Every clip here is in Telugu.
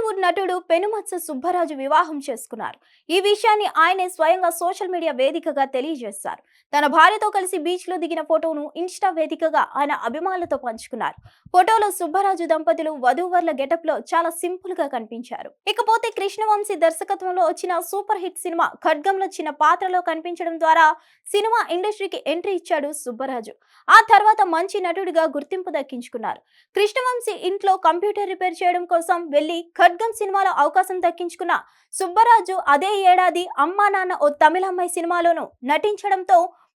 టాలీవుడ్ నటుడు పెనుమత్స సుబ్బరాజు వివాహం చేసుకున్నారు. ఈ విషయాన్ని ఆయనే స్వయంగా సోషల్ మీడియా వేదికగా తెలియజేశారు. తన భార్యతో కలిసి బీచ్ లో దిగిన ఫోటోను ఇన్స్టా వేదికగా ఆయన అభిమానులతో పంచుకున్నారు. ఫోటోలో సుబ్బరాజు దంపతులు వధూవరుల గెటప్ లో చాలా సింపుల్ గా కనిపించారు. ఇకపోతే కృష్ణవంశీ దర్శకత్వంలో వచ్చిన సూపర్ హిట్ సినిమా ఖడ్గంలో చిన్న పాత్రలో కనిపించడం ద్వారా సినిమా ఇండస్ట్రీకి ఎంట్రీ ఇచ్చాడు సుబ్బరాజు. ఆ తర్వాత మంచి నటుడిగా గుర్తింపు దక్కించుకున్నారు. కృష్ణవంశీ ఇంట్లో కంప్యూటర్ రిపేర్ చేయడం కోసం వెళ్లి ఖడ్గం సినిమాలో అవకాశం దక్కించుకున్న సుబ్బరాజు అదే ఏడాది అమ్మా నాన్న ఓ తమిళమ్మాయి సినిమాలోనూ నటించడంతో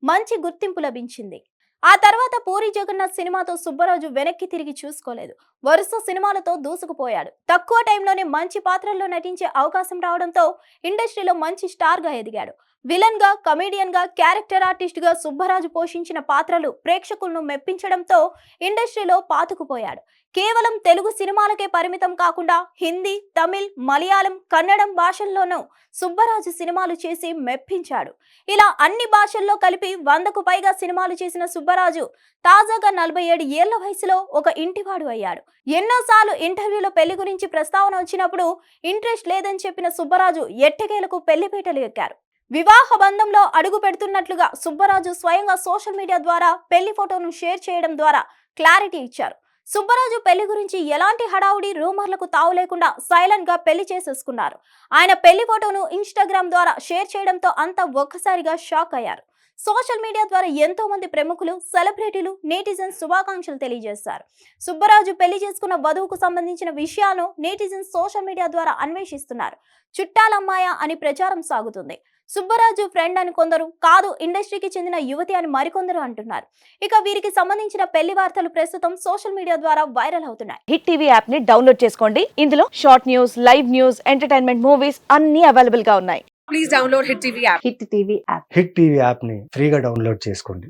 మంచి గుర్తింపు లభించింది. ఆ తర్వాత పూరి జగన్నాథ్ సినిమాతో సుబ్బరాజు వెనక్కి తిరిగి చూసుకోలేదు. వరుస సినిమాలతో దూసుకుపోయాడు. తక్కువ టైంలోనే మంచి పాత్రల్లో నటించే అవకాశం రావడంతో ఇండస్ట్రీలో మంచి స్టార్ గా ఎదిగాడు. విలన్ గా, కమెడియన్ గా, క్యారెక్టర్ ఆర్టిస్ట్ గా సుబ్బరాజు పోషించిన పాత్రలు ప్రేక్షకులను మెప్పించడంతో ఇండస్ట్రీలో పాతుకుపోయాడు. కేవలం తెలుగు సినిమాలకే పరిమితం కాకుండా హిందీ, తమిళ్, మలయాళం, కన్నడం భాషల్లోనూ సుబ్బరాజు సినిమాలు చేసి మెప్పించాడు. ఇలా అన్ని భాషల్లో కలిపి 100కు పైగా సినిమాలు చేసిన సుబ్బరాజు తాజాగా 47 ఏళ్ల వయసులో ఒక ఇంటివాడు అయ్యాడు. ఎన్నోసార్లు ఇంటర్వ్యూలో పెళ్లి గురించి ప్రస్తావన వచ్చినప్పుడు ఇంట్రెస్ట్ లేదని చెప్పిన సుబ్బరాజు ఎట్టకేలకు పెళ్లిపీటలు ఎక్కారు. వివాహ బంధంలో అడుగు పెడుతున్నట్లుగా సుబ్బరాజు స్వయంగా సోషల్ మీడియా ద్వారా పెళ్లి ఫోటోను షేర్ చేయడం ద్వారా క్లారిటీ ఇచ్చారు. సుబ్బరాజు పెళ్లి గురించి ఎలాంటి హడావుడి, రూమర్లకు తావు లేకుండా సైలెంట్ గా పెళ్లి చేసేసుకున్నారు. ఆయన పెళ్లి ఫోటోను ఇన్స్టాగ్రామ్ ద్వారా షేర్ చేయడంతో అంతా ఒక్కసారిగా షాక్ అయ్యారు. సోషల్ మీడియా ద్వారా ఎంతో మంది ప్రముఖులు, సెలబ్రిటీలు, నెటిజన్స్ శుభాకాంక్షలు తెలియజేశారు. సుబ్బరాజు పెళ్లి చేసుకున్న వధువుకు సంబంధించిన విషయాలను నెటిజన్స్ సోషల్ మీడియా ద్వారా అన్వేషిస్తున్నారు. చుట్టాలమ్మాయ అని ప్రచారం సాగుతుంది. సుబ్బరాజు ఫ్రెండ్ అని కొందరు, కాదు ఇండస్ట్రీకి చెందిన యువతి అని మరికొందరు అంటున్నారు. ఇక వీరికి సంబంధించిన పెళ్లి వార్తలు ప్రస్తుతం సోషల్ మీడియా ద్వారా వైరల్ అవుతున్నాయి. హిట్ టీవీ యాప్ ని డౌన్లోడ్ చేసుకోండి. ఇందులో short news, live news, entertainment movies అన్ని అవైలబుల్ గా ఉన్నాయి. Please download Hit TV app. Hit TV app hit TV యాప్ని ఫ్రీగా డౌన్లోడ్ చేసుకోండి.